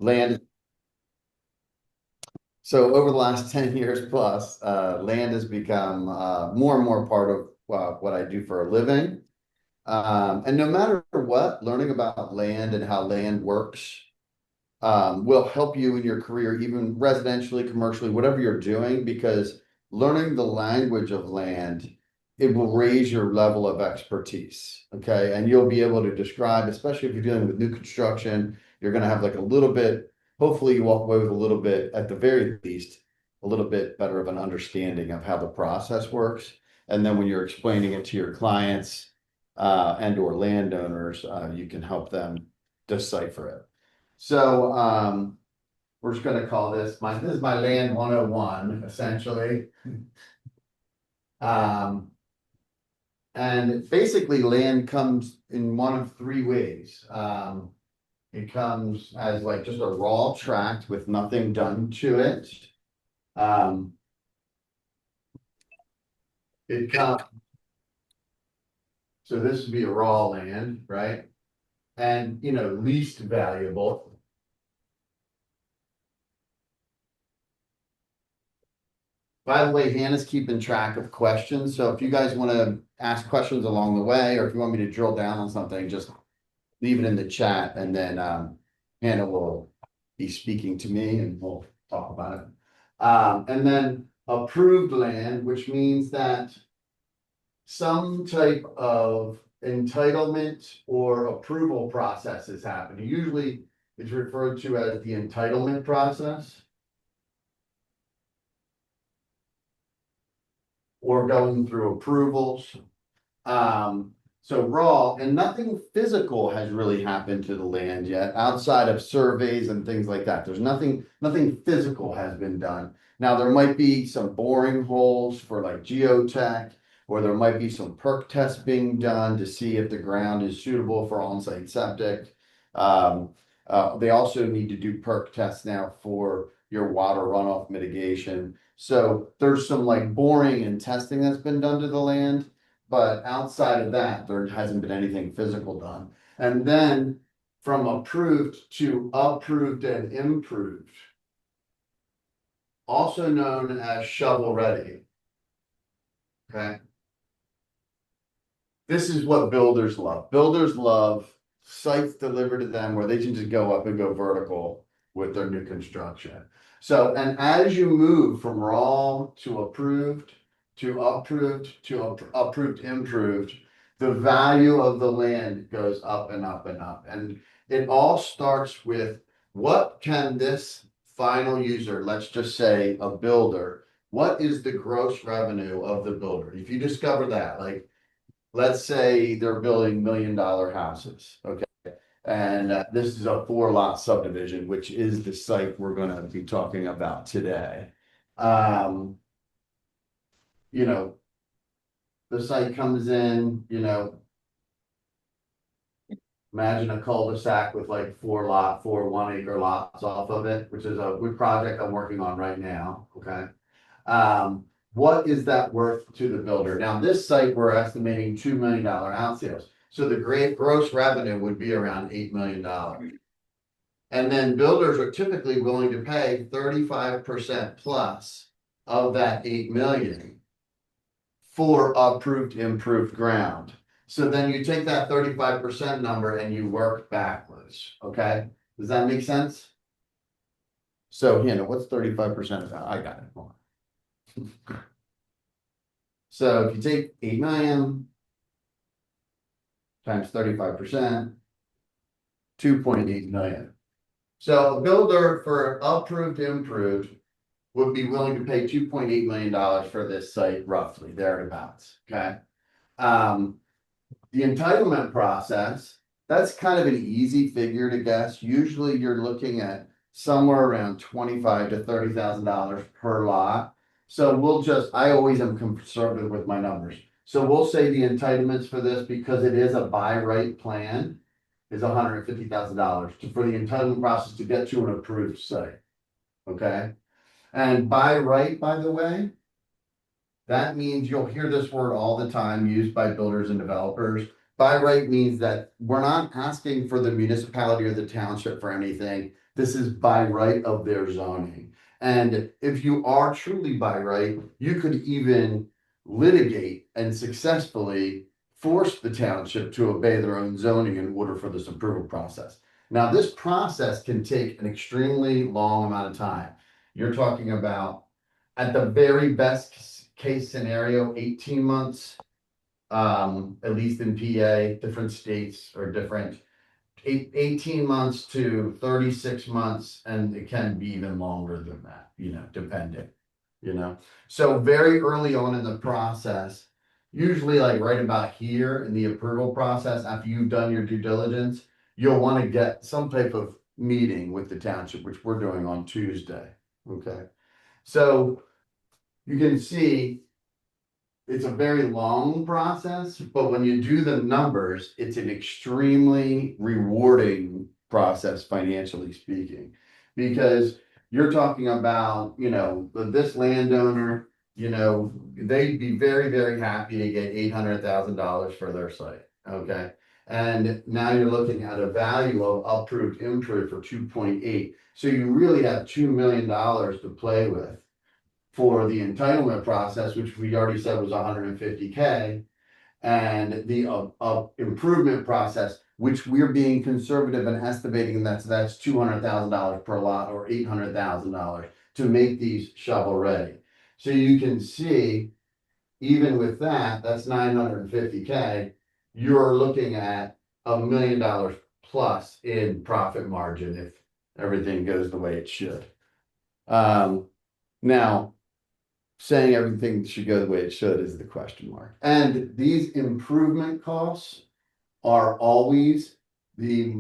land. So over the last 10 years plus, land has become more and more part of what I do for a living. And no matter what, learning about land and how land works will help you in your career, even residentially, commercially, whatever you're doing, because learning the language of land, it will raise your level of expertise. Okay. And you'll be able to describe, especially if you're dealing with new construction, you're going to have like a little bit, hopefully you walk away with a little bit, at the very least, a little bit better of an understanding of how the process works. And then when you're explaining it to your clients and or landowners, you can help them decipher it. So we're just going to call this this is my land 101, essentially. And basically land comes in one of three ways. It comes as like just a raw tract with nothing done to it. It comes, so this would be a raw land, right? And least valuable. By the way, Hannah's keeping track of questions. So if you guys want to ask questions along the way, or if you want me to drill down on something, just leave it in the chat, and then Hannah will be speaking to me and we'll talk about it. And then approved land, which means that some type of entitlement or approval process is happening. Usually it's referred to as the entitlement process, or going through approvals. So raw, and nothing physical has really happened to the land yet, outside of surveys and things like that. There's nothing physical has been done. Now there might be some boring holes for like geotech, or there might be some perk tests being done to see if the ground is suitable for on-site septic. They also need to do perk tests now for your water runoff mitigation. So there's some like boring and testing that's been done to the land, but outside of that, there hasn't been anything physical done. And then from approved to approved and improved, also known as shovel ready. Okay. This is what builders love. Builders love sites delivered to them where they can just go up and go vertical with their new construction. So, and as you move from raw to approved to approved, improved, the value of the land goes up and up and up. And it all starts with, what can this final user, let's just say a builder, what is the gross revenue of the builder? If you discover that, like, let's say they're building $1 million houses, okay? And this is a 4-lot subdivision, which is the site we're going to be talking about today. The site comes in, imagine a cul-de-sac with like 4 1-acre lots off of it, which is a good project I'm working on right now, okay? What is that worth to the builder? Now, this site, we're estimating $2 million out sales. So the gross revenue would be around $8 million. And then builders are typically willing to pay 35% plus of that $8 million for approved, improved ground. So then you take that 35% number and you work backwards. Okay. Does that make sense? So, what's 35% of that? I got it. So if you take 8 million times 35%, 2.8 million. So a builder for approved, improved would be willing to pay $2.8 million for this site, roughly thereabouts. Okay. The entitlement process, that's kind of an easy figure to guess. Usually you're looking at somewhere around $25,000 to $30,000 per lot. So I always am conservative with my numbers. So we'll say the entitlements for this, because it is a by right plan, is $150,000 for the entitlement process to get to an approved site. Okay. And by right, by the way, that means you'll hear this word all the time used by builders and developers. By right means that we're not asking for the municipality or the township for anything. This is by right of their zoning. And if you are truly by right, you could even litigate and successfully force the township to obey their own zoning in order for this approval process. Now, this process can take an extremely long amount of time. You're talking about, at the very best case scenario, 18 months, at least in PA, different states are different. 18 months to 36 months, and it can be even longer than that, depending, So very early on in the process, usually like right about here in the approval process, after you've done your due diligence, you'll want to get some type of meeting with the township, which we're doing on Tuesday. Okay. So you can see it's a very long process, but when you do the numbers, it's an extremely rewarding process, financially speaking, because you're talking about, this landowner, they'd be very, very happy to get $800,000 for their site. Okay. And now you're looking at a value of approved improved for 2.8. So you really have $2 million to play with for the entitlement process, which we already said was 150K, and the improvement process, which we're being conservative and estimating that's $200,000 per lot or $800,000 to make these shovel ready. So you can see, even with that, that's 950K. You're looking at $1 million plus in profit margin if everything goes the way it should. Now, saying everything should go the way it should is the question mark. And these improvement costs are always the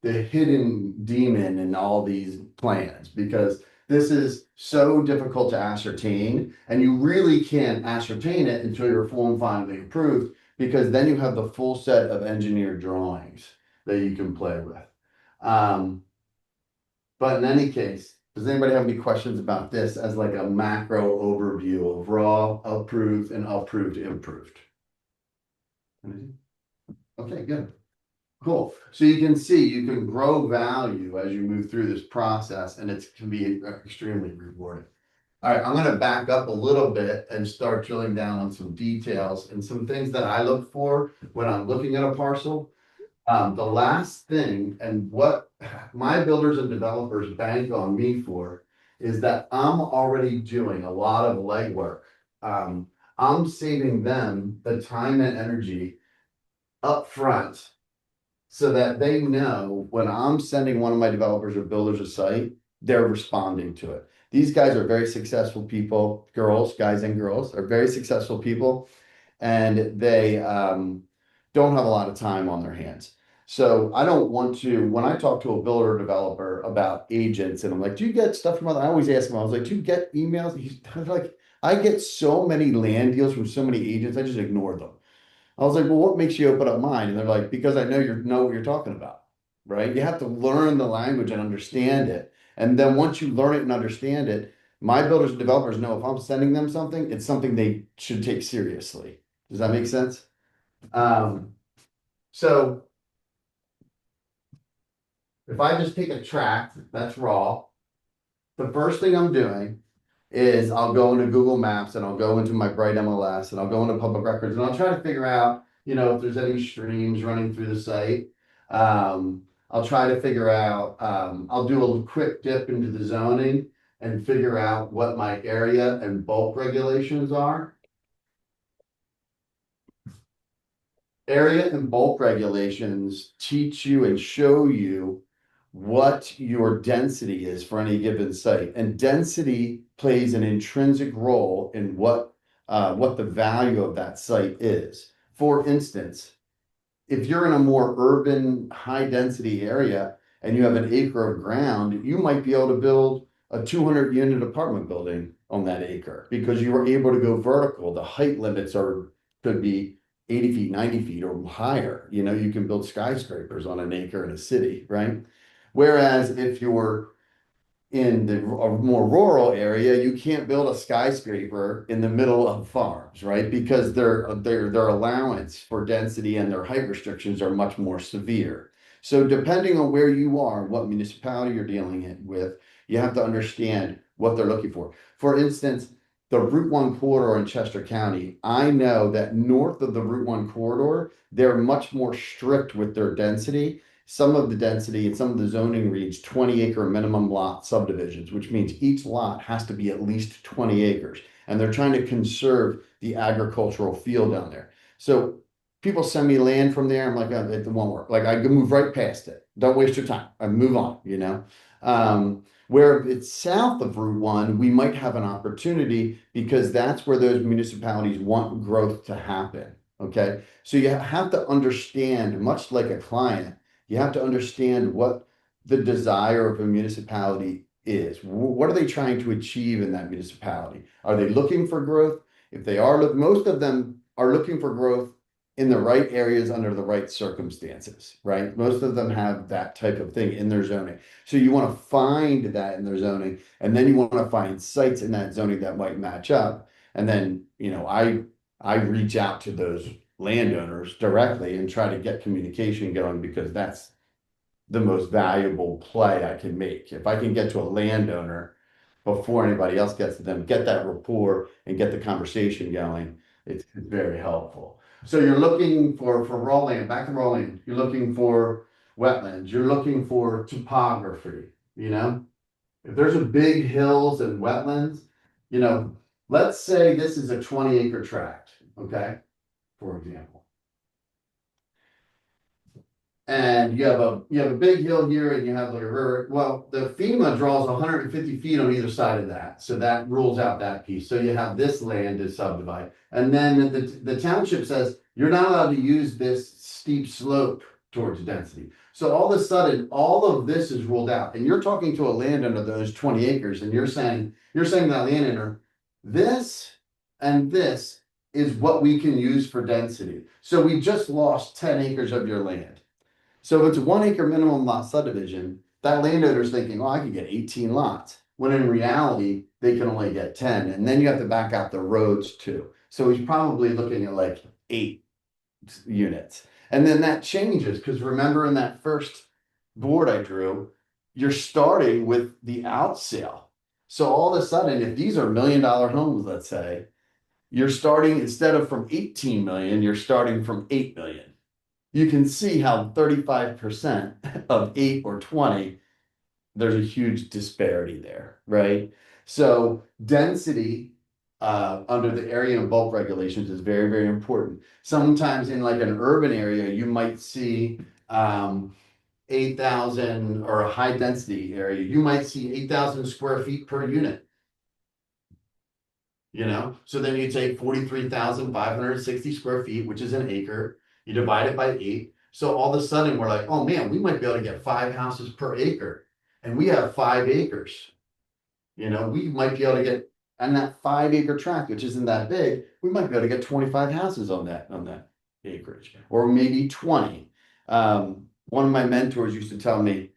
hidden demon in all these plans, because this is so difficult to ascertain, and you really can't ascertain it until you're full and finally approved, because then you have the full set of engineered drawings that you can play with. But in any case, does anybody have any questions about this as like a macro overview of raw, approved, and approved, improved? Okay, good. Cool. So you can see you can grow value as you move through this process, and it can be extremely rewarding. All right, I'm going to back up a little bit and start drilling down on some details and some things that I look for when I'm looking at a parcel. The last thing, and what my builders and developers bank on me for, is that I'm already doing a lot of legwork. I'm saving them the time and energy up front so that they know when I'm sending one of my developers or builders a site, they're responding to it. These guys are very successful people, guys and girls are very successful people, and they don't have a lot of time on their hands. So I don't want to, when I talk to a builder or developer about agents, and I'm like, do you get stuff from other? I always ask them, I was like, do you get emails? He's like, I get so many land deals from so many agents, I just ignore them. I was like, well, what makes you open up mine? And they're like, because I know what you're talking about, right? You have to learn the language and understand it. And then once you learn it and understand it, my builders and developers know if I'm sending them something, it's something they should take seriously. Does that make sense? So if I just take a tract that's raw, the first thing I'm doing is I'll go into Google Maps and I'll go into my Bright MLS and I'll go into public records and I'll try to figure out, if there's any streams running through the site. I'll try to figure out, I'll do a quick dip into the zoning and figure out what my area and bulk regulations are. Area and bulk regulations teach you and show you what your density is for any given site, and density plays an intrinsic role in what the value of that site is. For instance, if you're in a more urban, high density area and you have an acre of ground, you might be able to build a 200 unit apartment building on that acre because you were able to go vertical. The height limits could be 80 feet, 90 feet or higher. You can build skyscrapers on an acre in a city, right? Whereas if you're in a more rural area, you can't build a skyscraper in the middle of farms, right? Because their allowance for density and their height restrictions are much more severe. So depending on where you are, what municipality you're dealing with, you have to understand what they're looking for. For instance, the Route 1 corridor in Chester County, I know that north of the Route 1 corridor, they're much more strict with their density. Some of the density and some of the zoning reads 20-acre minimum lot subdivisions, which means each lot has to be at least 20 acres. And they're trying to conserve the agricultural field down there. So people send me land from there. I'm like, oh, it won't work. Like I can move right past it. Don't waste your time. I move on, you know. Where it's south of Route 1, we might have an opportunity because that's where those municipalities want growth to happen. Okay. So you have to understand, much like a client, you have to understand what the desire of a municipality is. What are they trying to achieve in that municipality? Are they looking for growth? If they are, most of them are looking for growth in the right areas under the right circumstances, right? Most of them have that type of thing in their zoning. So you want to find that in their zoning, and then you want to find sites in that zoning that might match up. And then, I reach out to those landowners directly and try to get communication going because that's the most valuable play I can make. If I can get to a landowner before anybody else gets to them, get that rapport and get the conversation going, it's very helpful. So you're looking for raw land, back to raw land, you're looking for wetlands, you're looking for topography, you know? If there's a big hills and wetlands, you know, let's say this is a 20-acre tract, okay, for example. And you have a big hill here and you have like a river. Well, the FEMA draws 150 feet on either side of that. So that rules out that piece. So you have this land to subdivide. And then the township says you're not allowed to use this steep slope towards density. So all of a sudden, all of this is ruled out. And you're talking to a landowner those 20 acres, and you're saying to that landowner, this and this is what we can use for density. So we just lost 10 acres of your land. So if it's a 1 acre minimum lot subdivision, that landowner's thinking, oh, I could get 18 lots. When in reality, they can only get 10. And then you have to back out the roads too. So he's probably looking at like 8 units. And then that changes because remember in that first board I drew, you're starting with the out sale. So all of a sudden, if these are $1 million homes, let's say, you're starting instead of from 18 million, you're starting from 8 million. You can see how 35% of 8 or 20, there's a huge disparity there, right? So density under the area and bulk regulations is very, very important. Sometimes in like an urban area, you might see 8,000 or a high density area, you might see 8,000 square feet per unit. So then you take 43,560 square feet, which is an acre, you divide it by 8. So all of a sudden we're like, oh man, we might be able to get 5 houses per acre. And we have 5 acres. We might be able to get on that 5 acre tract, which isn't that big, we might be able to get 25 houses on that acreage, or maybe 20. One of my mentors used to tell me,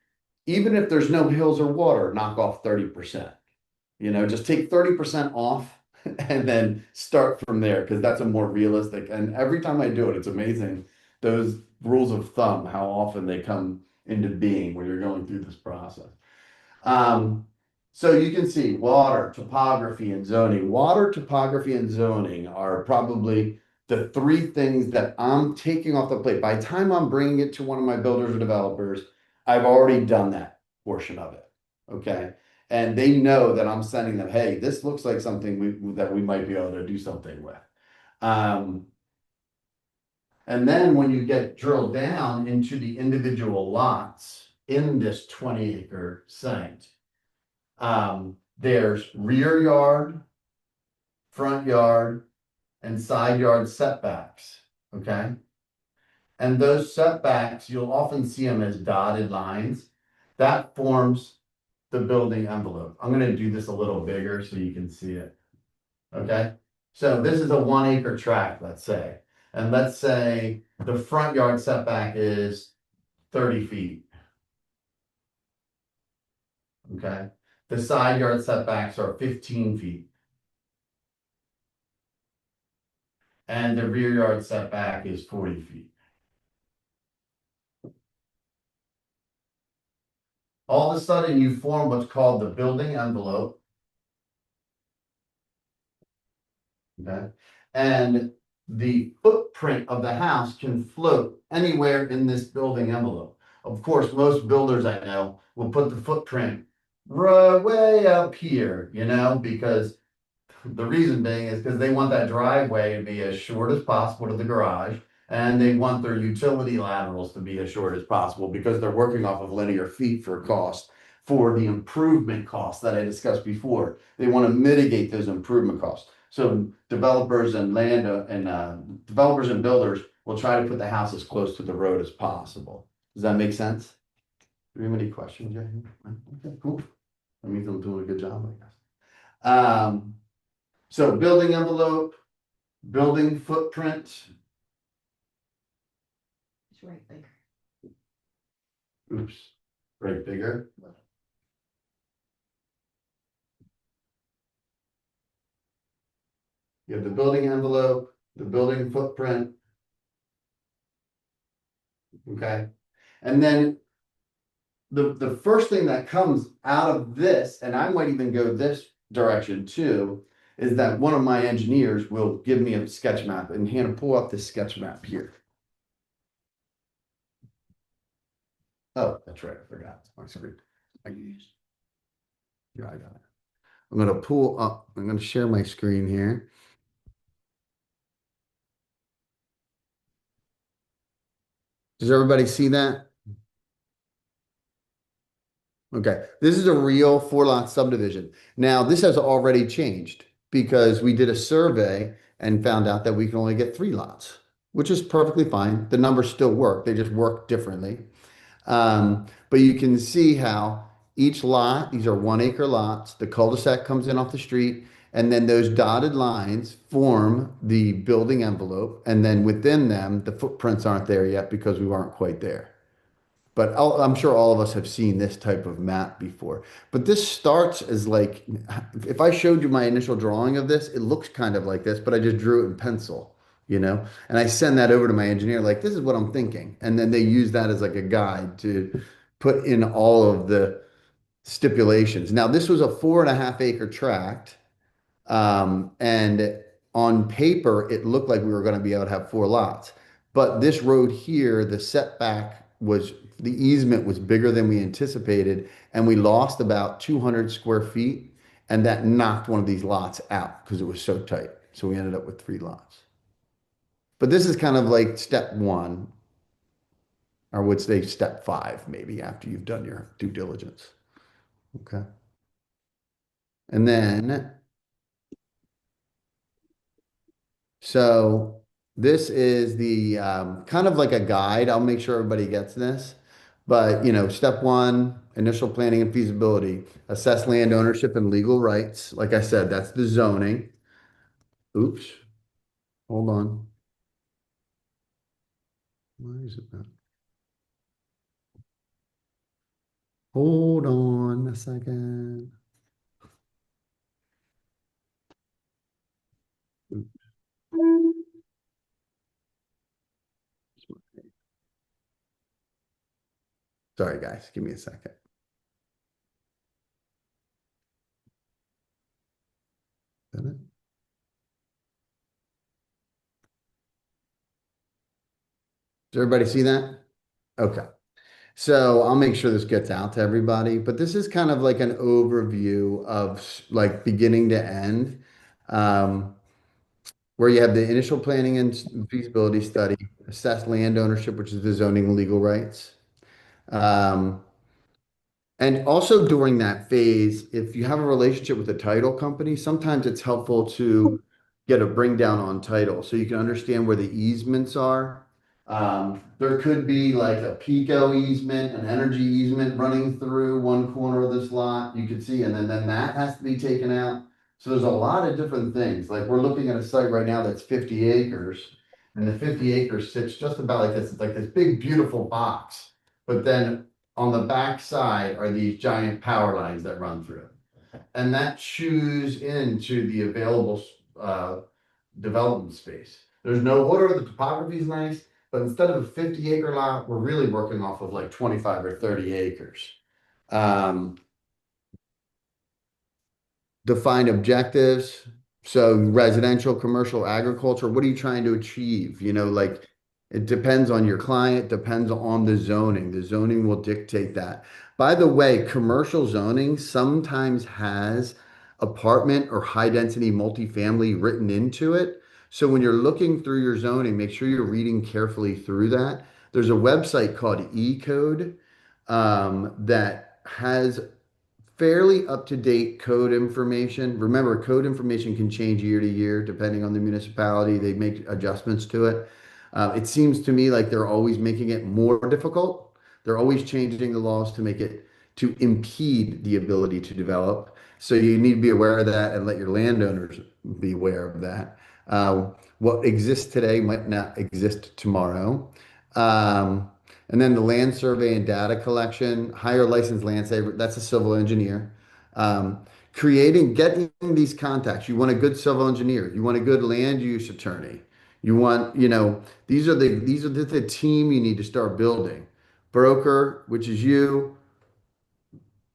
even if there's no hills or water, knock off 30%. Just take 30% off and then start from there because that's a more realistic. And every time I do it, it's amazing those rules of thumb, how often they come into being when you're going through this process. So you can see water, topography, and zoning. Water, topography, and zoning are probably the 3 things that I'm taking off the plate. By the time I'm bringing it to one of my builders or developers, I've already done that portion of it. Okay. And they know that I'm sending them, hey, this looks like something that we might be able to do something with. And then when you get drilled down into the individual lots in this 20-acre site, there's rear yard, front yard, and side yard setbacks. Okay. And those setbacks, you'll often see them as dotted lines. That forms the building envelope. I'm going to do this a little bigger so you can see it. Okay. So this is a 1 acre tract, let's say. And let's say the front yard setback is 30 feet. Okay. The side yard setbacks are 15 feet. And the rear yard setback is 40 feet. all of a sudden you form what's called the building envelope. Okay. And the footprint of the house can float anywhere in this building envelope. Of course, most builders I know will put the footprint way up here, because the reason being is because they want that driveway to be as short as possible to the garage. And they want their utility laterals to be as short as possible because they're working off of linear feet for cost for the improvement costs that I discussed before. They want to mitigate those improvement costs. So developers and developers and builders will try to put the house as close to the road as possible. Does that make sense? Do you have any questions? Okay, cool. That means I'm doing a good job, I guess. So building envelope, building footprint. It's right bigger. Oops, right bigger. You have the building envelope, the building footprint. Okay. And then the first thing that comes out of this, and I might even go this direction too, is that one of my engineers will give me a sketch map. And Hannah, pull up this sketch map here. Oh, that's right. I forgot. My screen. Yeah, I got it. I'm going to pull up. I'm going to share my screen here. Does everybody see that? Okay, this is a real 4-lot subdivision. Now, this has already changed because we did a survey and found out that we can only get 3 lots, which is perfectly fine. The numbers still work, they just work differently. But you can see how each lot, these are 1-acre lots, the cul-de-sac comes in off the street, and then those dotted lines form the building envelope. And then within them, the footprints aren't there yet because we weren't quite there. But I'm sure all of us have seen this type of map before. But this starts as like, if I showed you my initial drawing of this, it looks kind of like this, but I just drew it in pencil, And I send that over to my engineer, like, this is what I'm thinking. And then they use that as like a guide to put in all of the stipulations. Now, this was a 4.5-acre tract. And on paper, it looked like we were going to be able to have 4 lots. But this road here, the setback was, the easement was bigger than we anticipated, and we lost about 200 square feet, and that knocked one of these lots out because it was so tight. So we ended up with 3 lots. But this is kind of like step 1, or I would say step 5, maybe after you've done your due diligence. Okay. And then so this is the kind of like a guide. I'll make sure everybody gets this. But, step 1, initial planning and feasibility, assess land ownership and legal rights. Like I said, that's the zoning. Oops, hold on. Why is it not? Hold on a second. Sorry, guys. Give me a second. Is that it? Does everybody see that? Okay. So I'll make sure this gets out to everybody, but this is kind of like an overview of like beginning to end, um, where you have the initial planning and feasibility study, assess land ownership, which is the zoning and legal rights. Um, and also during that phase, if you have a relationship with a title company, sometimes it's helpful to get a bring down on title so you can understand where the easements are. There could be like a Pico easement, an energy easement running through one corner of this lot, you could see, and then that has to be taken out. So there's a lot of different things. Like we're looking at a site right now that's 50 acres, and the 50 acres sits just about like this. It's like this big, beautiful box. But then on the back side are these giant power lines that run through. And that chews into the available development space. There's no order, the topography is nice, but instead of a 50-acre lot, we're really working off of like 25 or 30 acres. Um, define objectives. So residential, commercial, agriculture, what are you trying to achieve? Like it depends on your client, depends on the zoning. The zoning will dictate that. By the way, commercial zoning sometimes has apartment or high density multifamily written into it. So when you're looking through your zoning, make sure you're reading carefully through that. There's a website called eCode that has fairly up-to-date code information. Remember, code information can change year to year depending on the municipality. They make adjustments to it. It seems to me like they're always making it more difficult. They're always changing the laws to make it to impede the ability to develop. So you need to be aware of that and let your landowners be aware of that. What exists today might not exist tomorrow. Um, and then the land survey and data collection, hire a licensed land saver, that's a civil engineer. Um, getting these contacts. You want a good civil engineer. You want a good land use attorney. These are the team you need to start building. Broker, which is you,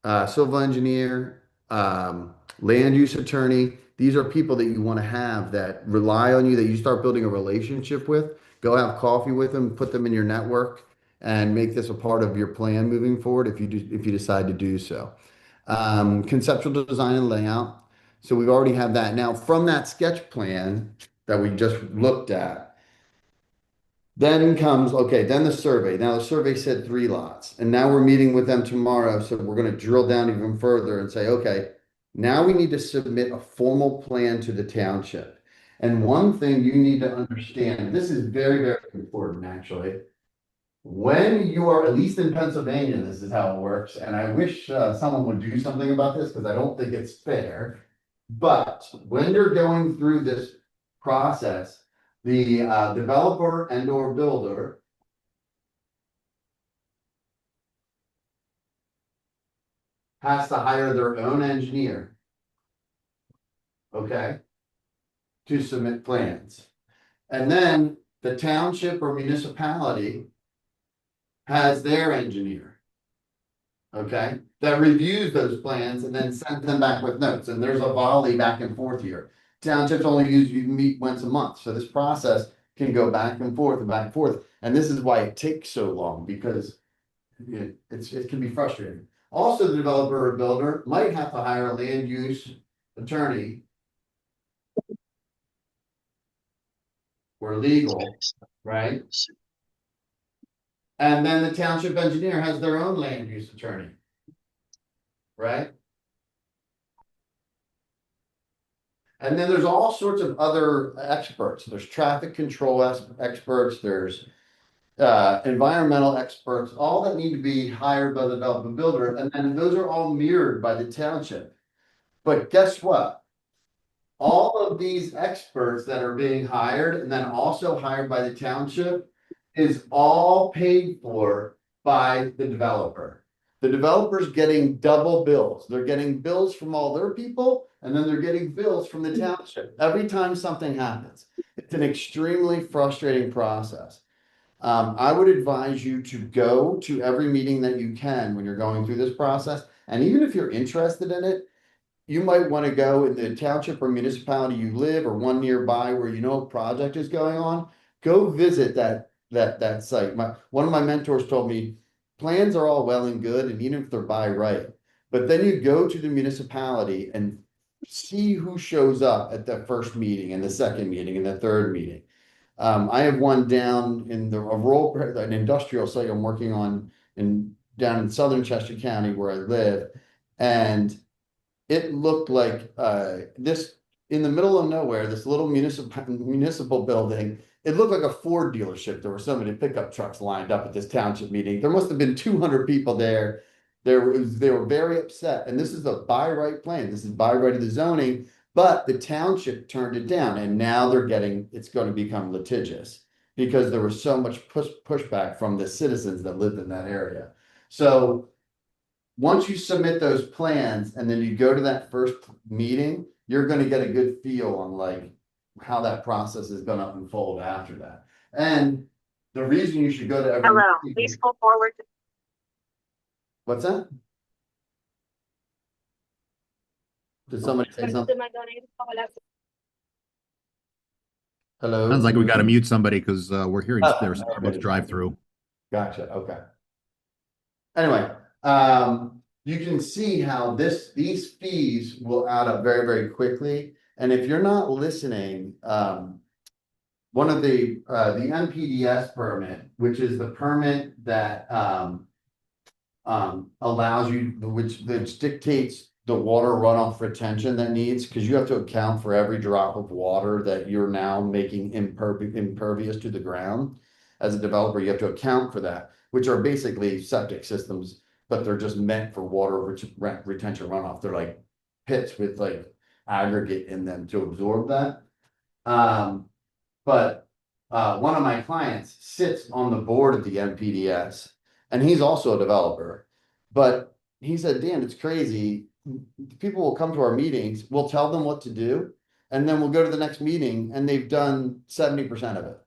civil engineer, land use attorney. These are people that you want to have that rely on you, that you start building a relationship with. Go have coffee with them, put them in your network, and make this a part of your plan moving forward if you decide to do so. Conceptual design and layout. So we've already have that. Now, from that sketch plan that we just looked at, then the survey. Now the survey said 3 lots, and now we're meeting with them tomorrow. So we're going to drill down even further and say, okay, now we need to submit a formal plan to the township. And one thing you need to understand, this is very, very important actually. When you are, at least in Pennsylvania, this is how it works. And I wish someone would do something about this because I don't think it's fair. But when you're going through this process, the developer and or builder has to hire their own engineer, okay, to submit plans. And then the township or municipality has their engineer, okay, that reviews those plans and then sends them back with notes. And there's a volley back and forth here. Townships only usually meet once a month. So this process can go back and forth and back and forth. And this is why it takes so long, because it can be frustrating. Also, the developer or builder might have to hire a land use attorney or legal, right? And then the township engineer has their own land use attorney, right? And then there's all sorts of other experts. There's traffic control experts, there's environmental experts, all that need to be hired by the developer builder. And then those are all mirrored by the township. But guess what? All of these experts that are being hired and then also hired by the township is all paid for by the developer. The developer's getting double bills. They're getting bills from all their people, and then they're getting bills from the township every time something happens. It's an extremely frustrating process. I would advise you to go to every meeting that you can when you're going through this process. And even if you're interested in it, you might want to go in the township or municipality you live or one nearby where you know a project is going on. Go visit that site. One of my mentors told me plans are all well and good, and even if they're by right, but then you go to the municipality and see who shows up at the first meeting and the second meeting and the third meeting. I have one down in an industrial site I'm working on down in southern Chester County where I live, and it looked like this in the middle of nowhere, this little municipal building. It looked like a Ford dealership. There were so many pickup trucks lined up at this township meeting. There must have been 200 people there. They were very upset. And this is a by right plan. This is by right of the zoning, but the township turned it down. And now it's going to become litigious because there was so much pushback from the citizens that lived in that area. So once you submit those plans and then you go to that first meeting, you're going to get a good feel on like how that process is going to unfold after that. And the reason you should go to every Hello, meeting. please go forward. What's that? Did somebody say something? Hello? Sounds like we got to mute somebody because we're hearing Oh, their Starbucks okay. drive-through. Gotcha. Okay. Anyway, you can see how these fees will add up very, very quickly. And if you're not listening, one of the NPDS permit, which is the permit that allows you, which dictates the water runoff retention that needs, because you have to account for every drop of water that you're now making impervious to the ground. As a developer, you have to account for that, which are basically septic systems, but they're just meant for water retention runoff. They're like pits with like aggregate in them to absorb that. But one of my clients sits on the board of the NPDS, and he's also a developer. But he said, Dan, it's crazy. People will come to our meetings, we'll tell them what to do, and then we'll go to the next meeting and they've done 70% of it.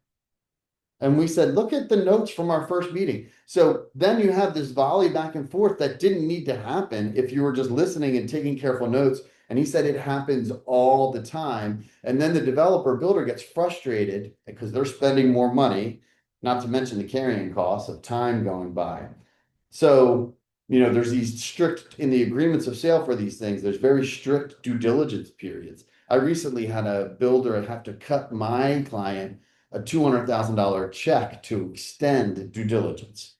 And we said, look at the notes from our first meeting. So then you have this volley back and forth that didn't need to happen if you were just listening and taking careful notes. And he said it happens all the time. And then the developer builder gets frustrated because they're spending more money, not to mention the carrying costs of time going by. So, there's these strict, in the agreements of sale for these things, there's very strict due diligence periods. I recently had a builder have to cut my client a $200,000 check to extend due diligence.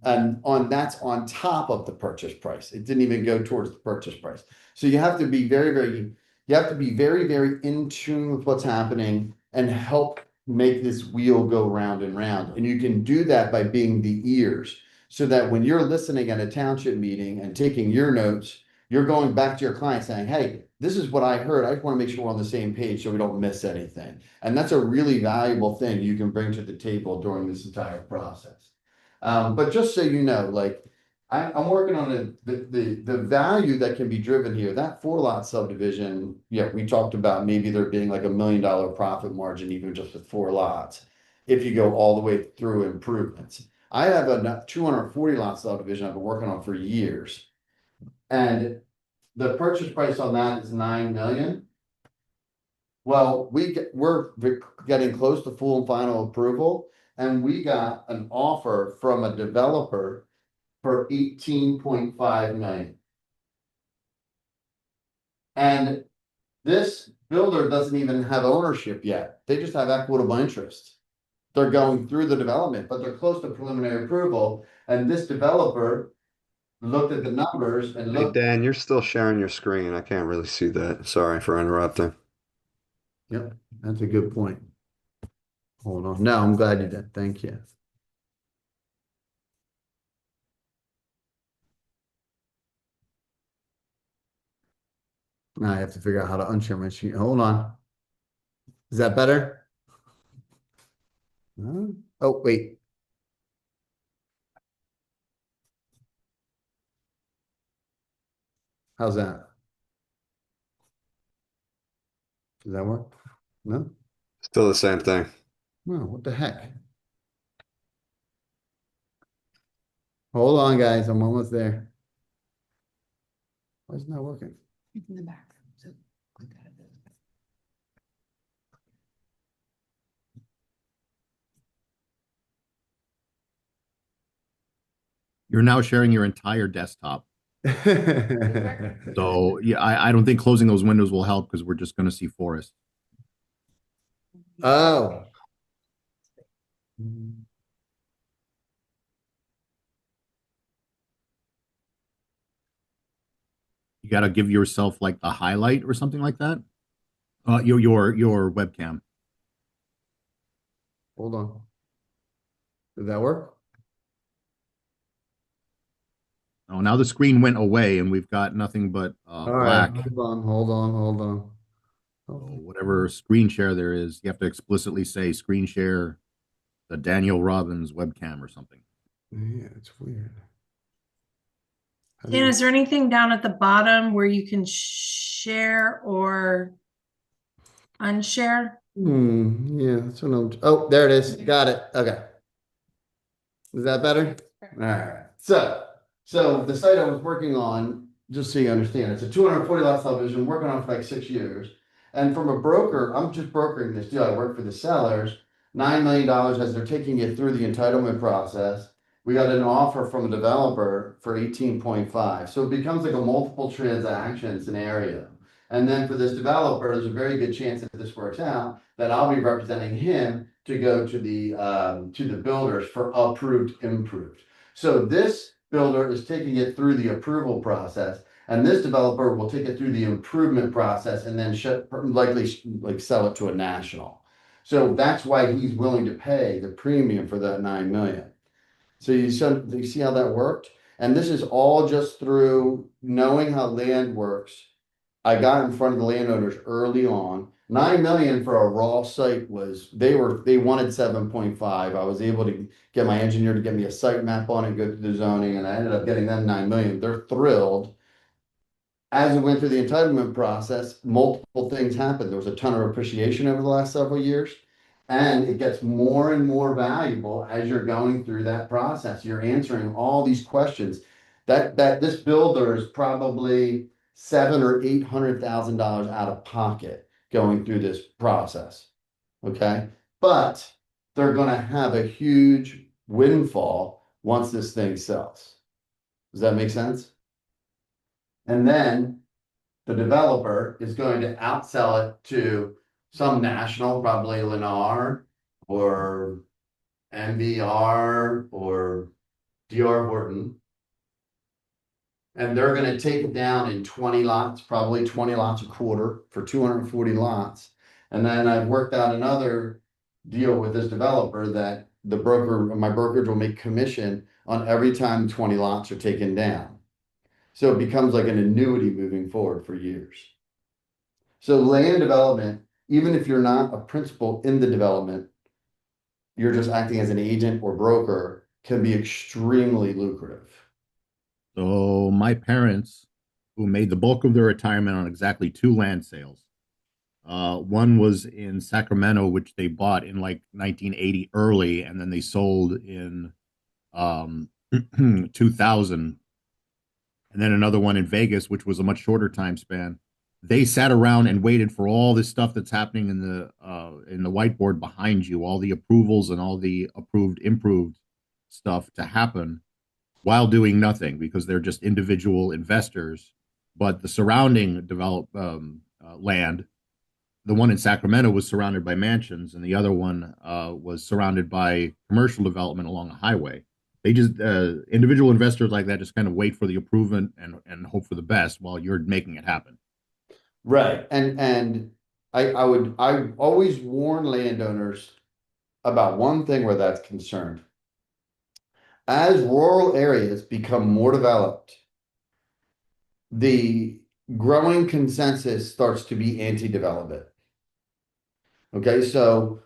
And that's on top of the purchase price. It didn't even go towards the purchase price. So you have to be very, very in tune with what's happening and help make this wheel go round and round. And you can do that by being the ears, so that when you're listening at a township meeting and taking your notes, you're going back to your client saying, hey, this is what I heard. I just want to make sure we're on the same page so we don't miss anything. And that's a really valuable thing you can bring to the table during this entire process. But just so you know, like I'm working on the value that can be driven here. That 4-lot subdivision, yeah, we talked about maybe there being like $1 million profit margin even just with 4 lots, if you go all the way through improvements. I have a 240 lot subdivision I've been working on for years, and the purchase price on that is 9 million. Well, we're getting close to full and final approval, and we got an offer from a developer for 18.5 million. And this builder doesn't even have ownership yet. They just have equitable interest. They're going through the development, but they're close to preliminary approval. And this developer looked at the numbers and Hey looked. Dan, you're still sharing your screen. I can't really see that. Sorry for interrupting. Yep, that's a good point. Hold on. No, I'm glad you did. Thank you. Now I have to figure out how to unshare my screen. Hold on. Is that better? Oh, wait. How's that? Does that work? No? Still the same thing. No, what the heck? Hold on, guys. I'm almost there. Why isn't that working? It's in the back. So click out of it. You're now sharing your entire desktop. So yeah, I don't think closing those windows will help because we're just going to see forest. Oh. You got to give yourself like the highlight or something like that. Your webcam. Hold on. Did that work? Oh, now the screen went away and we've got nothing but All right. black. Hold on. So whatever screen share there is, you have to explicitly say screen share the Daniel Robbins webcam or something. Yeah, it's weird. Dan, is there anything down at the bottom where you can share or unshare? Yeah, that's what I'm. Oh, there it is. Got it. Okay. Is that better? All right. So the site I was working on, just so you understand, it's a 240 lot subdivision, working on it for like 6 years. And from a broker, I'm just brokering this deal. I work for the sellers, $9 million as they're taking it through the entitlement process. We got an offer from a developer for 18.5. So it becomes like a multiple transaction scenario. And then for this developer, there's a very good chance if this works out that I'll be representing him to go to the builders for approved, improved. So this builder is taking it through the approval process, and this developer will take it through the improvement process and then likely like sell it to a national. So that's why he's willing to pay the premium for that 9 million. So you see how that worked? And this is all just through knowing how land works. I got in front of the landowners early on. 9 million for a raw site was, they wanted 7.5. I was able to get my engineer to get me a site map on it, go through the zoning, and I ended up getting them 9 million. They're thrilled. As we went through the entitlement process, multiple things happened. There was a ton of appreciation over the last several years. And it gets more and more valuable as you're going through that process. You're answering all these questions. That this builder is probably $700,000 or $800,000 out of pocket going through this process. Okay, but they're going to have a huge windfall once this thing sells. Does that make sense? And then the developer is going to outsell it to some national, probably Lennar or MBR or DR Horton. And they're going to take it down in 20 lots, probably 20 lots a quarter for 240 lots. And then I've worked out another deal with this developer that my brokerage will make commission on every time 20 lots are taken down. So it becomes like an annuity moving forward for years. So land development, even if you're not a principal in the development, you're just acting as an agent or broker, can be extremely lucrative. So my parents, who made the bulk of their retirement on exactly 2 land sales. One was in Sacramento, which they bought in like 1980 early, and then they sold in 2000. And then another one in Vegas, which was a much shorter time span. They sat around and waited for all this stuff that's happening in the whiteboard behind you, all the approvals and all the approved, improved stuff to happen while doing nothing, because they're just individual investors. But the surrounding land, the one in Sacramento was surrounded by mansions, and the other one was surrounded by commercial development along a highway. They just individual investors like that just kind of wait for the approval and hope for the best while you're making it happen. Right. And I always warn landowners about one thing where that's concerned. As rural areas become more developed, the growing consensus starts to be anti-development. Okay, so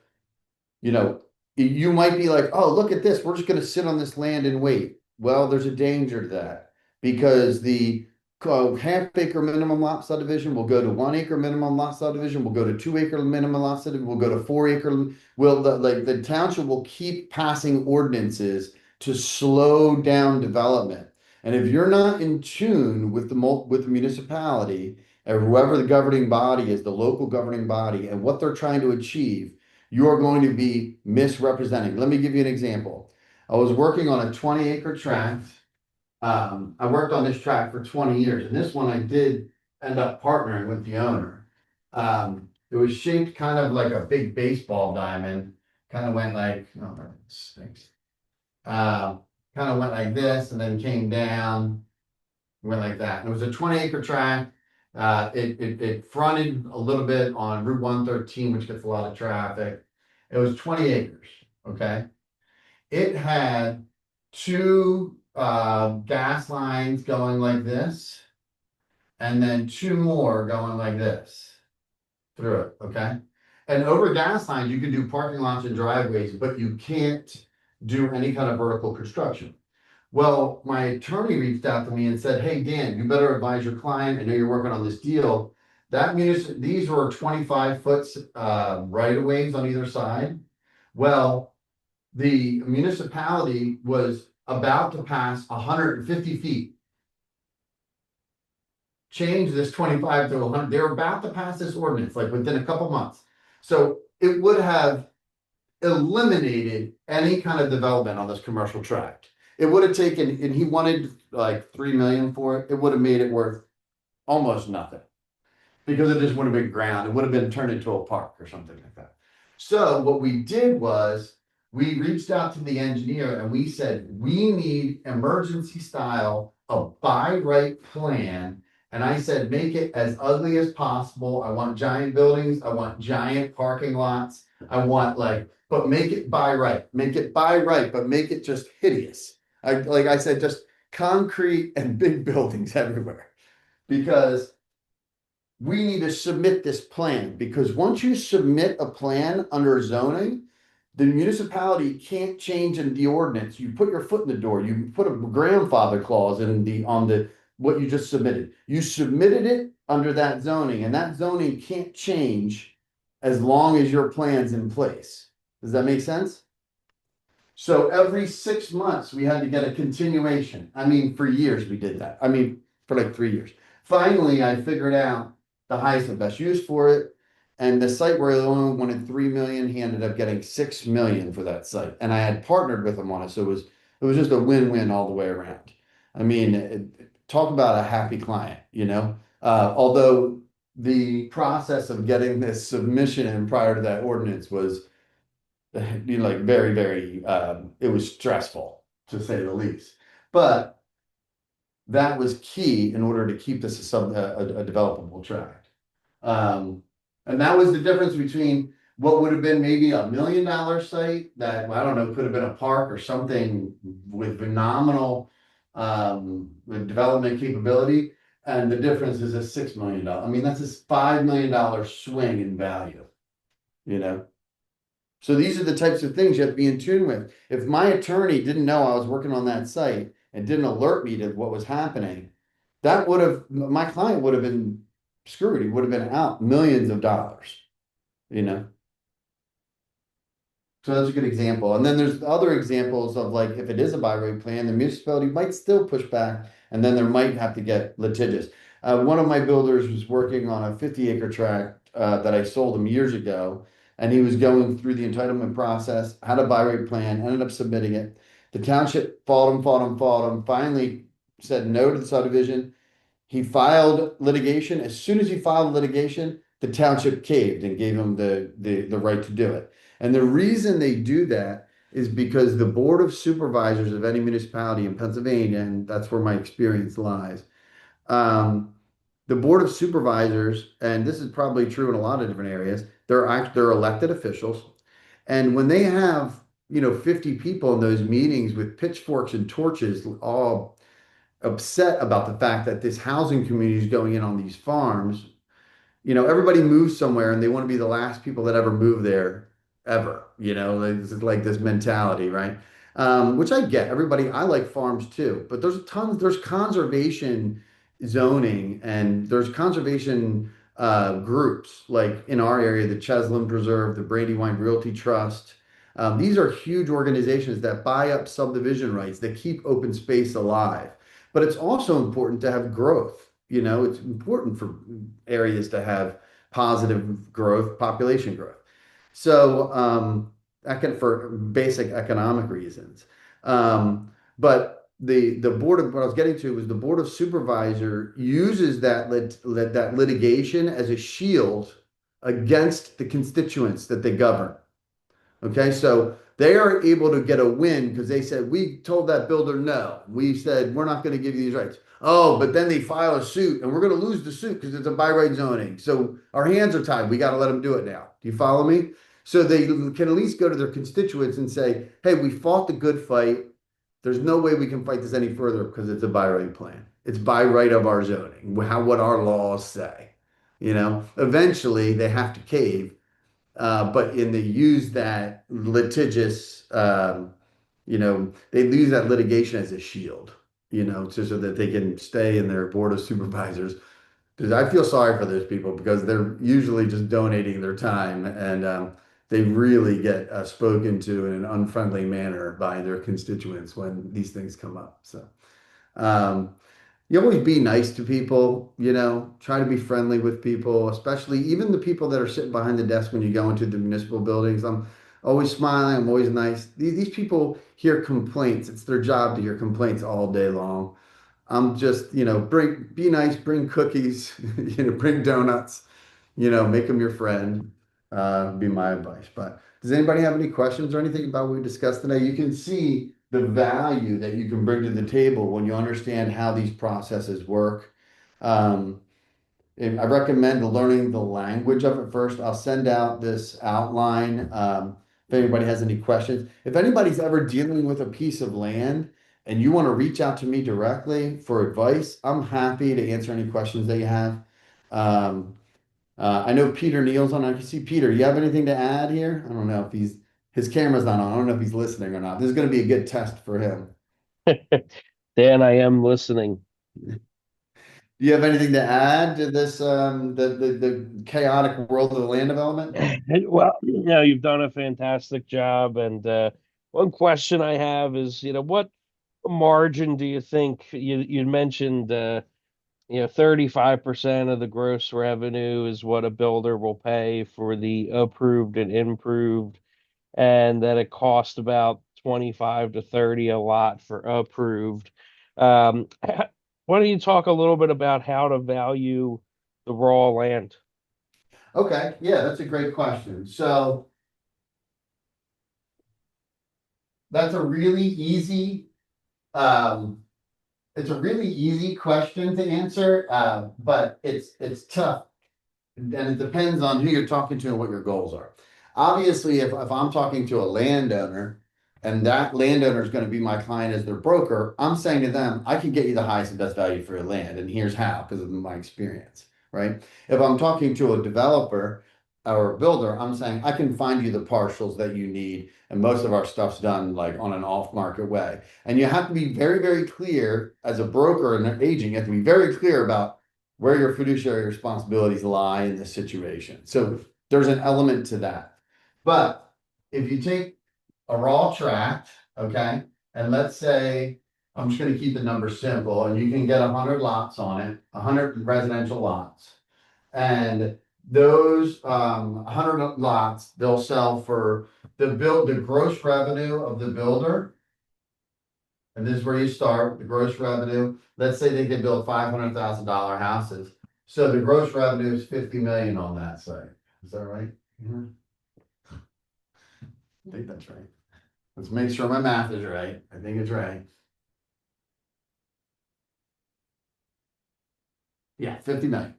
you might be like, oh, look at this, we're just going to sit on this land and wait. Well, there's a danger to that, because the half-acre minimum lot subdivision will go to 1 acre minimum lot subdivision, will go to 2 acre minimum lot subdivision, will go to 4 acre. The township will keep passing ordinances to slow down development. And if you're not in tune with the municipality or whoever the governing body is, the local governing body, and what they're trying to achieve, you're going to be misrepresenting. Let me give you an example. I was working on a 20-acre tract. I worked on this tract for 20 years, and this one I did end up partnering with the owner. It was shaped kind of like a big baseball diamond. Kind of went like, oh, that stinks. Kind of went like this and then came down, went like that. And it was a 20-acre tract. It fronted a little bit on Route 113, which gets a lot of traffic. It was 20 acres, okay? It had 2 gas lines going like this, and then 2 more going like this through it, okay? And over gas lines, you can do parking lots and driveways, but you can't do any kind of vertical construction. Well, my attorney reached out to me and said, hey, Dan, you better advise your client. I know you're working on this deal. These were 25-foot right-of-ways on either side. Well, the municipality was about to pass 150 feet change this 25 to 100. They're about to pass this ordinance like within a couple months. So it would have eliminated any kind of development on this commercial tract. It would have taken, and he wanted like 3 million for it. It would have made it worth almost nothing because it just would have been ground. It would have been turned into a park or something like that. So what we did was we reached out to the engineer and we said, we need emergency style, a by right plan. And I said, make it as ugly as possible. I want giant buildings. I want giant parking lots. I want like, but make it by right, make it by right, but make it just hideous. Like I said, just concrete and big buildings everywhere. Because we need to submit this plan, because once you submit a plan under zoning, the municipality can't change in the ordinance. You put your foot in the door, you put a grandfather clause in on the what you just submitted. You submitted it under that zoning, and that zoning can't change as long as your plan's in place. Does that make sense? So every 6 months, we had to get a continuation. I mean, for years we did that. I mean, for like 3 years. Finally, I figured out the highest and best use for it. And the site where he only wanted 3 million, he ended up getting 6 million for that site. And I had partnered with him on it. So it was just a win-win all the way around. I mean, talk about a happy client, you know? Although the process of getting this submission in prior to that ordinance was like very, very, it was stressful to say the least. But that was key in order to keep this a developable tract. And that was the difference between what would have been maybe $1 million site that, I don't know, could have been a park or something with phenomenal with development capability. And the difference is a $6 million. I mean, that's a $5 million swing in value, you know? So these are the types of things you have to be in tune with. If my attorney didn't know I was working on that site and didn't alert me to what was happening, that would have, my client would have been screwed. He would have been out millions of dollars, you know? So that's a good example. And then there's other examples of like, if it is a by right plan, the municipality might still push back and then there might have to get litigious. One of my builders was working on a 50-acre tract that I sold him years ago. And he was going through the entitlement process, had a by right plan, ended up submitting it. The township fought him, finally said no to the subdivision. He filed litigation. As soon as he filed litigation, the township caved and gave him the right to do it. And the reason they do that is because the Board of Supervisors of any municipality in Pennsylvania, and that's where my experience lies, the Board of Supervisors, and this is probably true in a lot of different areas, they're elected officials. And when they have, 50 people in those meetings with pitchforks and torches, all upset about the fact that this housing community is going in on these farms, everybody moves somewhere and they want to be the last people that ever move there ever, it's like this mentality, right? Which I get. I like farms too, but there's conservation zoning and there's conservation groups like in our area, the Cheslin Preserve, the Brandywine Realty Trust. These are huge organizations that buy up subdivision rights that keep open space alive. But it's also important to have growth. It's important for areas to have positive growth, population growth. So for basic economic reasons. But the board of what I was getting to was the Board of Supervisor uses that litigation as a shield against the constituents that they govern. Okay, so they are able to get a win because they said, we told that builder no. We said, we're not going to give you these rights. Oh, but then they file a suit and we're going to lose the suit because it's a by right zoning. So our hands are tied. We got to let them do it now. Do you follow me? So they can at least go to their constituents and say, hey, we fought the good fight. There's no way we can fight this any further because it's a by right plan. It's by right of our zoning, what our laws say. Eventually they have to cave. But they use that litigious, they use that litigation as a shield, so that they can stay in their Board of Supervisors. Because I feel sorry for those people because they're usually just donating their time and they really get spoken to in an unfriendly manner by their constituents when these things come up. So, you always be nice to people, try to be friendly with people, especially even the people that are sitting behind the desk when you go into the municipal buildings. I'm always smiling, I'm always nice. These people hear complaints. It's their job to hear complaints all day long. I'm just, be nice, bring cookies, bring donuts, make them your friend. Be my advice. But does anybody have any questions or anything about what we discussed today? You can see the value that you can bring to the table when you understand how these processes work. Um, and I recommend learning the language of it first. I'll send out this outline. If anybody has any questions, if anybody's ever dealing with a piece of land and you want to reach out to me directly for advice, I'm happy to answer any questions that you have. Um, I know Peter Neal's on. I can see Peter. You have anything to add here? I don't know if his camera's not on. I don't know if he's listening or not. This is going to be a good test for him. Dan, I am listening. Do you have anything to add to this the chaotic world of the land development? Well, you've done a fantastic job. And one question I have is, what margin do you think you mentioned, 35% of the gross revenue is what a builder will pay for the approved and improved, and that it costs about 25 to 30 a lot for approved. Um, why don't you talk a little bit about how to value the raw land? Okay, yeah, that's a great question. So that's a really easy um, it's a really easy question to answer, but it's tough. And it depends on who you're talking to and what your goals are. Obviously, if I'm talking to a landowner and that landowner is going to be my client as their broker, I'm saying to them, I can get you the highest and best value for your land. And here's how, because of my experience, right? If I'm talking to a developer or a builder, I'm saying I can find you the partials that you need. And most of our stuff's done like on an off-market way. And you have to be very, very clear as a broker and an agent, you have to be very clear about where your fiduciary responsibilities lie in this situation. So there's an element to that. But if you take a raw tract, okay, and let's say I'm just going to keep the number simple, and you can get 100 lots on it, 100 residential lots, and those 100 lots they'll sell for the gross revenue of the builder. And this is where you start, the gross revenue. Let's say they can build $500,000 houses. So the gross revenue is 50 million on that site. Is that right? Mhm. I think that's right. Let's make sure my math is right. I think it's right. Yeah, 50 million.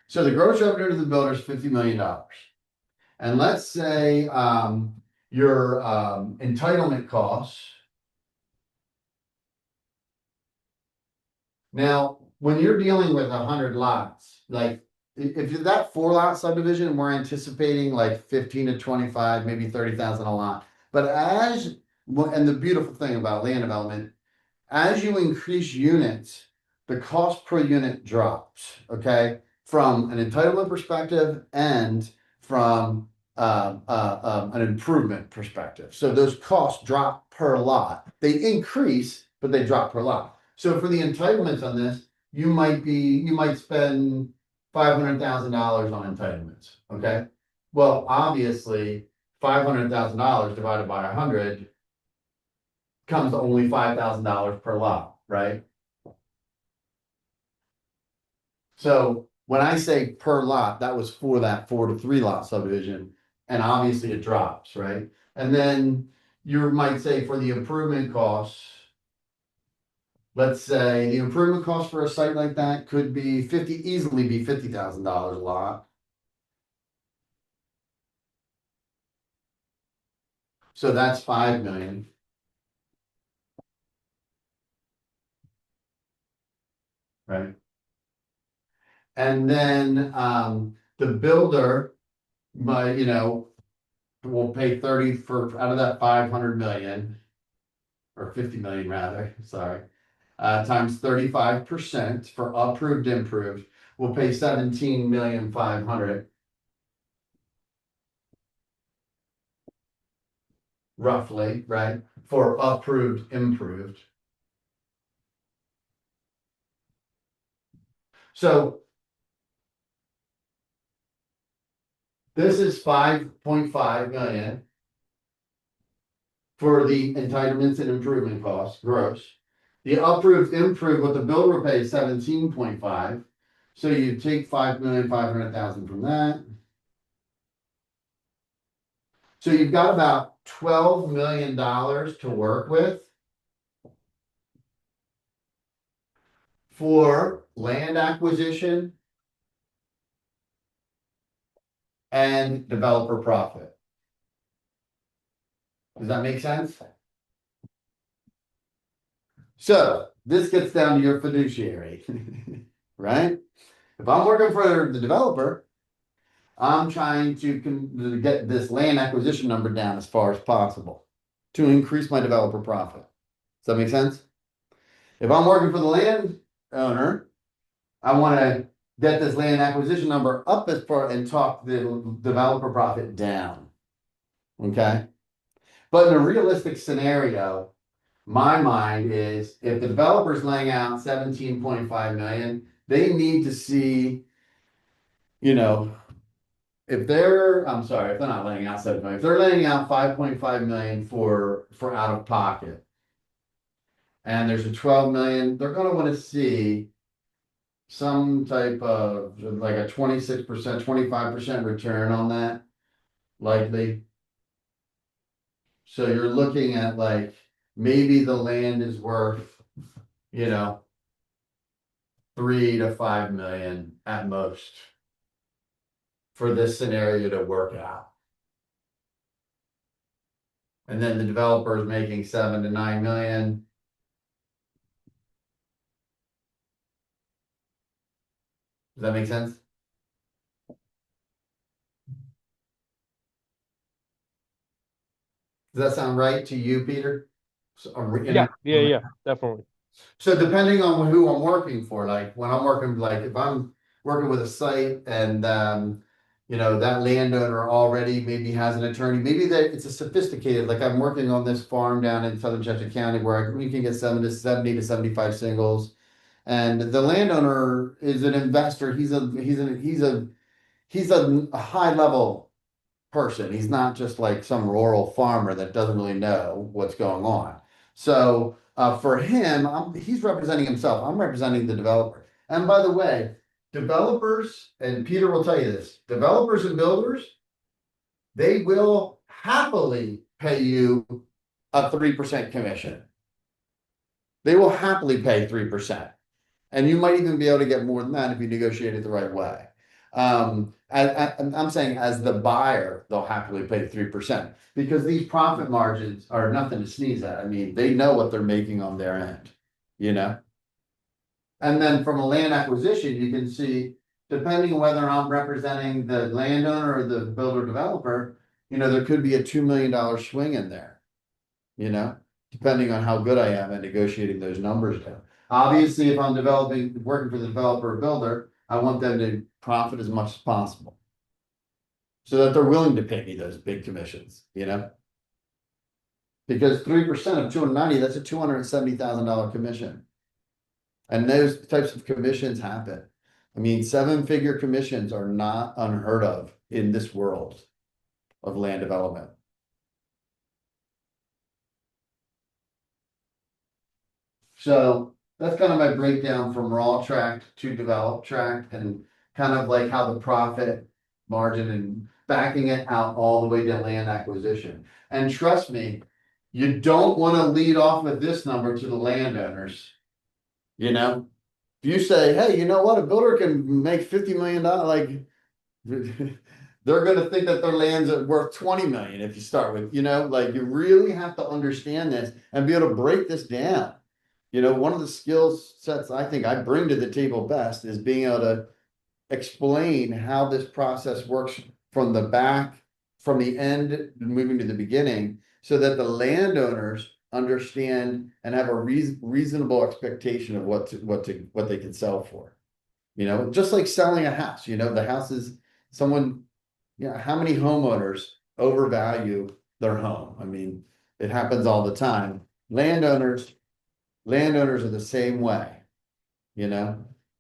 So the gross revenue to the builder is $50 million. And let's say your entitlement costs. Now, when you're dealing with 100 lots, like if you're that 4 lot subdivision, we're anticipating like 15 to 25, maybe 30,000 a lot. But and the beautiful thing about land development, as you increase units, the cost per unit drops, okay? From an entitlement perspective and from an improvement perspective. So those costs drop per lot. They increase, but they drop per lot. So for the entitlements on this, you might spend $500,000 on entitlements, okay? Well, obviously, $500,000 divided by 100 comes to only $5,000 per lot, right? So when I say per lot, that was for that 4 to 3 lot subdivision, and obviously it drops, right? And then you might say for the improvement costs, let's say the improvement cost for a site like that could be easily be $50,000 a lot. So that's 5 million. Right. And then the builder might, will pay 30 for out of that 500 million or 50 million rather, sorry, times 35% for approved improved, we'll pay 17,500,000 roughly, right? For approved improved. So this is 5.5 million for the entitlements and improvement costs, gross. The approved improved, what the builder will pay is 17.5. So you take 5,500,000 from that. So you've got about $12 million to work with for land acquisition and developer profit. Does that make sense? So this gets down to your fiduciary, right? If I'm working for the developer, I'm trying to get this land acquisition number down as far as possible to increase my developer profit. Does that make sense? If I'm working for the landowner, I want to get this land acquisition number up as far and talk the developer profit down. Okay. But in a realistic scenario, my mind is if the developer's laying out 17.5 million, they need to see, you know, if they're not laying out 7 million, if they're laying out 5.5 million for out of pocket, and there's a 12 million, they're going to want to see some type of like a 26%, 25% return on that, likely. So you're looking at like maybe the land is worth, 3 to 5 million at most for this scenario to work out. And then the developer is making 7 to 9 million. Does that make sense? Does that sound right to you, Peter? Yeah, definitely. So depending on who I'm working for, like when I'm working, like if I'm working with a site and that landowner already maybe has an attorney, maybe that it's a sophisticated, like I'm working on this farm down in Southern Chester County where we can get 70 to 75 singles. And the landowner is an investor. He's a high level person. He's not just like some rural farmer that doesn't really know what's going on. So for him, he's representing himself. I'm representing the developer. And by the way, developers, and Peter will tell you this, developers and builders, they will happily pay you a 3% commission. They will happily pay 3%. And you might even be able to get more than that if you negotiate it the right way. I'm saying as the buyer, they'll happily pay 3% because these profit margins are nothing to sneeze at. I mean, they know what they're making on their end, And then from a land acquisition, you can see, depending on whether I'm representing the landowner or the builder developer, there could be a $2 million swing in there, depending on how good I am at negotiating those numbers down. Obviously, if I'm working for the developer or builder, I want them to profit as much as possible so that they're willing to pay me those big commissions, because 3% of 290, that's a $270,000 commission. And those types of commissions happen. I mean, 7-figure commissions are not unheard of in this world of land development. So that's kind of my breakdown from raw tract to developed tract and kind of like how the profit margin and backing it out all the way to land acquisition. And trust me, you don't want to lead off with this number to the landowners. If you say, hey, you know what, a builder can make $50 million, like they're going to think that their land's worth 20 million if you start with, like you really have to understand this and be able to break this down. One of the skill sets I think I bring to the table best is being able to explain how this process works from the end, moving to the beginning, so that the landowners understand and have a reasonable expectation of what they can sell for. Just like selling a house. The house is someone. How many homeowners overvalue their home? I mean, it happens all the time. Landowners are the same way.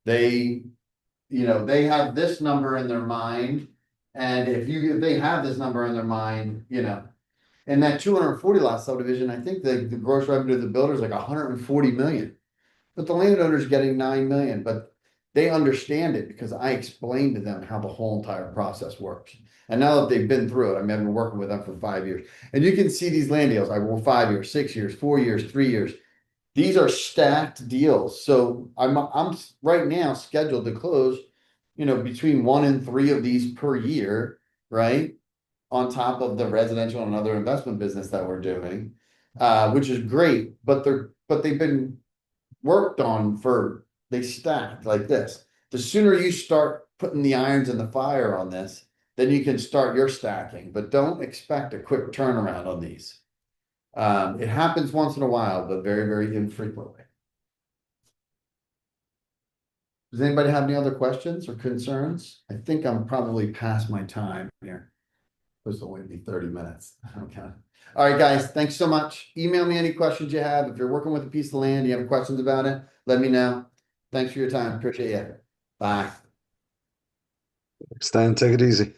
They they have this number in their mind. And if they have this number in their mind, and that 240 lot subdivision, I think the gross revenue of the builder is like 140 million. But the landowner's getting 9 million, but they understand it because I explained to them how the whole entire process works. And now that they've been through it, I mean, I've been working with them for 5 years. And you can see these land deals, 5 years, 6 years, 4 years, 3 years. These are stacked deals. So I'm right now scheduled to close, between 1 and 3 of these per year, right? On top of the residential and other investment business that we're doing, which is great, but they've been worked on they stacked like this. The sooner you start putting the irons in the fire on this, then you can start your stacking, but don't expect a quick turnaround on these. It happens once in a while, but very, very infrequently. Does anybody have any other questions or concerns? I think I'm probably past my time here. This will only be 30 minutes. Okay. All right, guys, thanks so much. Email me any questions you have. If you're working with a piece of land, you have questions about it, let me know. Thanks for your time. Appreciate you. Bye. Stan, take it easy.